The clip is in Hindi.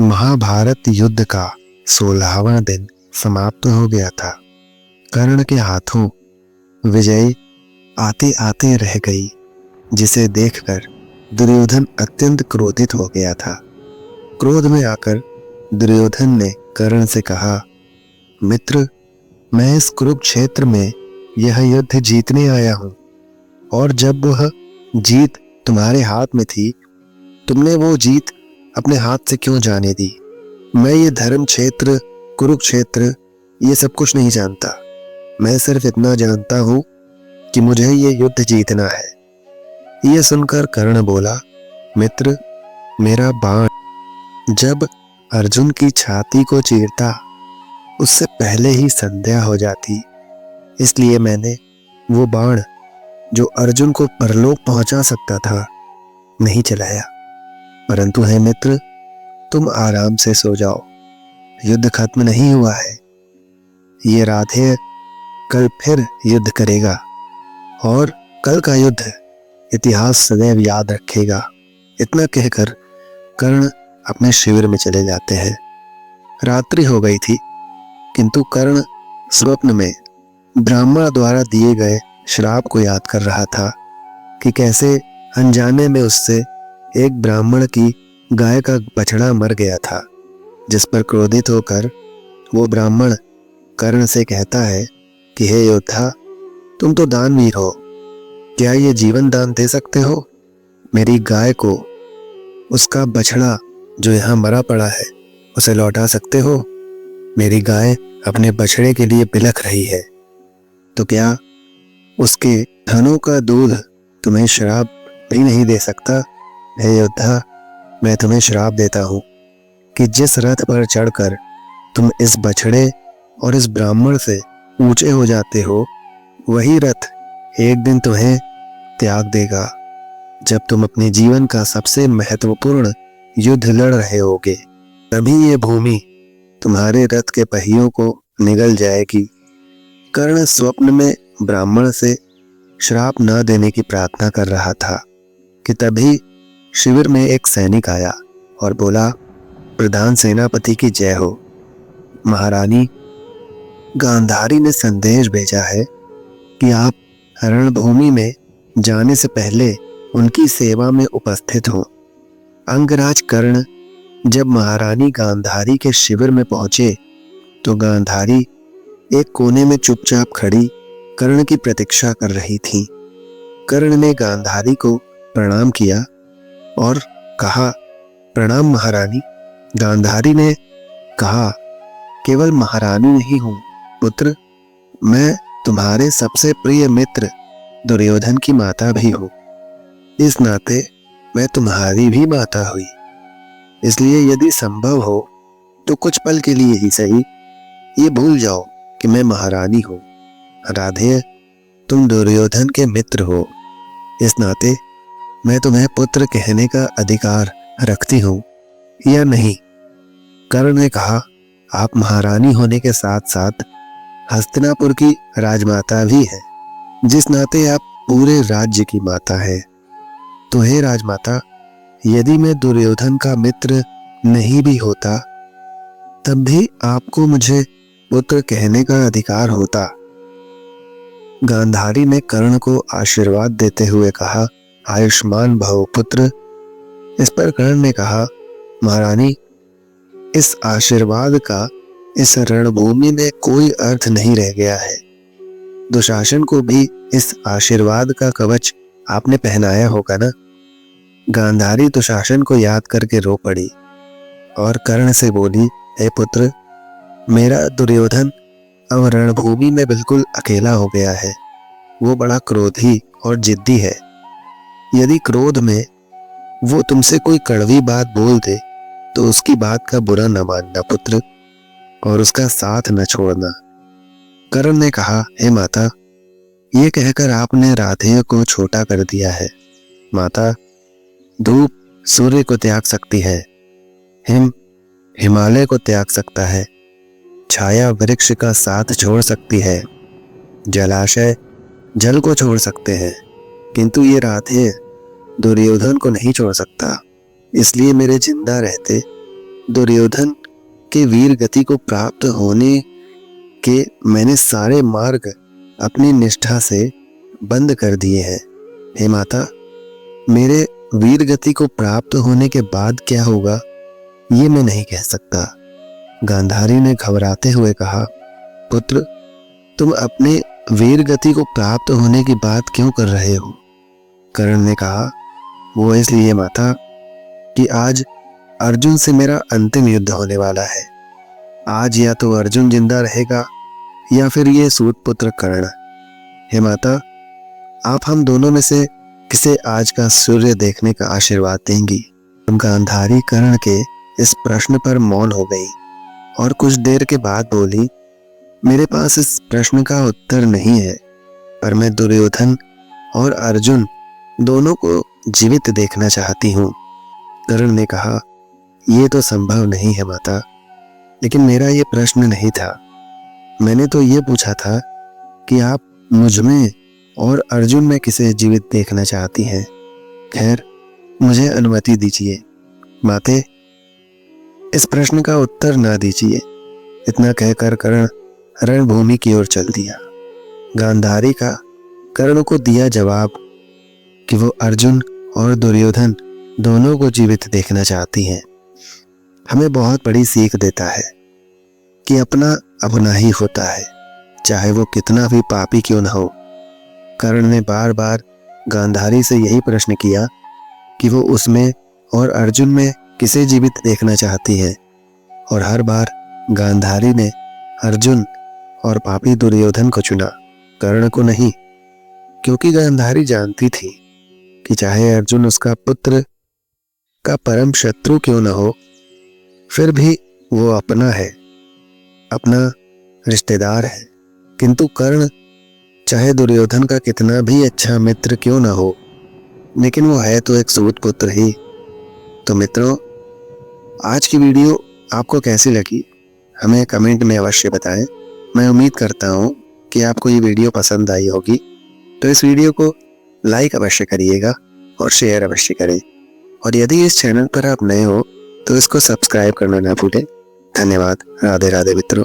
महाभारत युद्ध का 16वां दिन समाप्त हो गया था। कर्ण के हाथों विजय आते आते रह गई, जिसे देखकर दुर्योधन अत्यंत क्रोधित हो गया था। क्रोध में आकर दुर्योधन ने कर्ण से कहा, मित्र, मैं इस कुरुक्षेत्र में यह युद्ध जीतने आया हूं, और जब वह जीत तुम्हारे हाथ में थी, तुमने वो जीत अपने हाथ से क्यों जाने दी? मैं ये धर्म क्षेत्र, कुरुक्षेत्र, ये सब कुछ नहीं जानता। मैं सिर्फ इतना जानता हूं कि मुझे ये युद्ध जीतना है। ये सुनकर कर्ण बोला, मित्र, मेरा बाण जब अर्जुन की छाती को चीरता, उससे पहले ही संध्या हो जाती, इसलिए मैंने वो बाण जो अर्जुन को परलोक पहुंचा सकता था नहीं चलाया। परंतु हे मित्र, तुम आराम से सो जाओ, युद्ध खत्म नहीं हुआ है। ये राधेय कल फिर युद्ध करेगा, और कल का युद्ध इतिहास सदैव याद रखेगा। इतना कहकर कर्ण अपने शिविर में चले जाते हैं। रात्रि हो गई थी, किंतु कर्ण स्वप्न में ब्राह्मण द्वारा दिए गए श्राप को याद कर रहा था कि कैसे अनजाने में उससे एक ब्राह्मण की गाय का बछड़ा मर गया था, जिस पर क्रोधित होकर वो ब्राह्मण कर्ण से कहता है कि हे योद्धा, तुम तो दानवीर हो, क्या ये जीवन दान दे सकते हो? मेरी गाय को, उसका बछड़ा जो यहाँ मरा पड़ा है, उसे लौटा सकते हो? मेरी गाय अपने बछड़े के लिए बिलख रही है, तो क्या उसके धनों का दूध तुम्हें श्राप भी नहीं दे सकता? हे योद्धा, मैं तुम्हें श्राप देता हूं कि जिस रथ पर चढ़कर तुम इस बछड़े और इस ब्राह्मण से ऊंचे हो जाते हो, वही रथ एक दिन तुम्हें त्याग देगा, जब तुम अपने जीवन का सबसे महत्वपूर्ण युद्ध लड़ रहे होगे। तभी ये भूमि तुम्हारे रथ के पहियों को निगल जाएगी। कर्ण स्वप्न में ब्राह्मण से श्राप न देने की प्रार्थना कर रहा था कि तभी शिविर में एक सैनिक आया और बोला, प्रधान सेनापति की जय हो। महारानी गांधारी ने संदेश भेजा है कि आप रणभूमि में जाने से पहले उनकी सेवा में उपस्थित हों। अंगराज कर्ण जब महारानी गांधारी के शिविर में पहुंचे, तो गांधारी एक कोने में चुपचाप खड़ी कर्ण की प्रतीक्षा कर रही थी। कर्ण ने गांधारी को प्रणाम किया और कहा, प्रणाम महारानी। गांधारी ने कहा, केवल महारानी नहीं हूं पुत्र, मैं तुम्हारे सबसे प्रिय मित्र दुर्योधन की माता भी हूं। इस नाते मैं तुम्हारी भी माता हुई, इसलिए यदि संभव हो तो कुछ पल के लिए ही सही ये भूल जाओ कि मैं महारानी हूं। राधेय, तुम दुर्योधन के मित्र हो, इस नाते मैं तुम्हें पुत्र कहने का अधिकार रखती हूं या नहीं? कर्ण ने कहा, आप महारानी होने के साथ साथ हस्तिनापुर की राजमाता भी है, जिस नाते आप पूरे राज्य की माता है। तो हे राजमाता, यदि मैं दुर्योधन का मित्र नहीं भी होता, तब भी आपको मुझे पुत्र कहने का अधिकार होता। गांधारी ने कर्ण को आशीर्वाद देते हुए कहा, आयुष्मान भव पुत्र। इस पर कर्ण ने कहा, महारानी, इस आशीर्वाद का इस रणभूमि में कोई अर्थ नहीं रह गया है। दुशासन को भी इस आशीर्वाद का कवच आपने पहनाया होगा ना? गांधारी दुशासन को याद करके रो पड़ी और कर्ण से बोली, हे पुत्र, मेरा दुर्योधन अब रणभूमि में बिल्कुल अकेला हो गया है। वो बड़ा क्रोधी और जिद्दी है। यदि क्रोध में वो तुमसे कोई कड़वी बात बोल दे, तो उसकी बात का बुरा न मानना पुत्र, और उसका साथ न छोड़ना। कर्ण ने कहा, हे माता, ये कहकर आपने राधेय को छोटा कर दिया है। माता, धूप सूर्य को त्याग सकती है, हिम हिमालय को त्याग सकता है, छाया वृक्ष का साथ छोड़ सकती है, जलाशय जल को छोड़ सकते हैं, किंतु ये राधेय दुर्योधन को नहीं छोड़ सकता। इसलिए मेरे जिंदा रहते दुर्योधन के वीर गति को प्राप्त होने के मैंने सारे मार्ग अपनी निष्ठा से बंद कर दिए हैं। हे माता, मेरे वीर गति को प्राप्त होने के बाद क्या होगा ये मैं नहीं कह सकता। गांधारी ने घबराते हुए कहा, पुत्र, तुम अपने वीर गति को प्राप्त होने की बात क्यों कर रहे हो? कर्ण ने कहा, वो इसलिए माता कि आज अर्जुन से मेरा अंतिम युद्ध होने वाला है। आज या तो अर्जुन जिंदा रहेगा या फिर ये सूत पुत्र कर्ण। हे माता, आप हम दोनों में से किसे आज का सूर्य देखने का आशीर्वाद देंगी? गांधारी कर्ण के इस प्रश्न पर मौन हो गई और कुछ देर के बाद बोली, मेरे पास इस प्रश्न का उत्तर नहीं है, पर मैं दुर्योधन और अर्जुन दोनों को जीवित देखना चाहती हूँ। कर्ण ने कहा, ये तो संभव नहीं है माता, लेकिन मेरा ये प्रश्न नहीं था। मैंने तो ये पूछा था कि आप मुझ में और अर्जुन में किसे जीवित देखना चाहती हैं। खैर, मुझे अनुमति दीजिए। माते, इस प्रश्न का उत्तर ना दीजिए। इतना कहकर कर्ण रणभूमि की ओर चल दिया। गांधारी का कर्ण को दिया जवाब कि वो अर्जुन और दुर्योधन दोनों को जीवित देखना चाहती हैं, हमें बहुत बड़ी सीख देता है कि अपना अपना ही होता है, चाहे वो कितना भी पापी क्यों न हो। कर्ण ने बार बार गांधारी से यही प्रश्न किया कि वो उसमें और अर्जुन में किसे जीवित देखना चाहती है, और हर बार गांधारी ने अर्जुन और पापी दुर्योधन को चुना, कर्ण को नहीं, क्योंकि गांधारी जानती थी कि चाहे अर्जुन उसका पुत्र का परम शत्रु क्यों न हो, फिर भी वो अपना है, अपना रिश्तेदार है। किंतु कर्ण चाहे दुर्योधन का कितना भी अच्छा मित्र क्यों न हो, लेकिन वो है तो एक सूत पुत्र ही। तो मित्रों, आज की वीडियो आपको कैसी लगी हमें कमेंट में अवश्य बताएं। मैं उम्मीद करता हूँ कि आपको ये वीडियो पसंद आई होगी। तो इस वीडियो को लाइक अवश्य करिएगा और शेयर अवश्य करें, और यदि इस चैनल पर आप नए हो तो इसको सब्सक्राइब करना ना भूलें। धन्यवाद। राधे राधे मित्रों।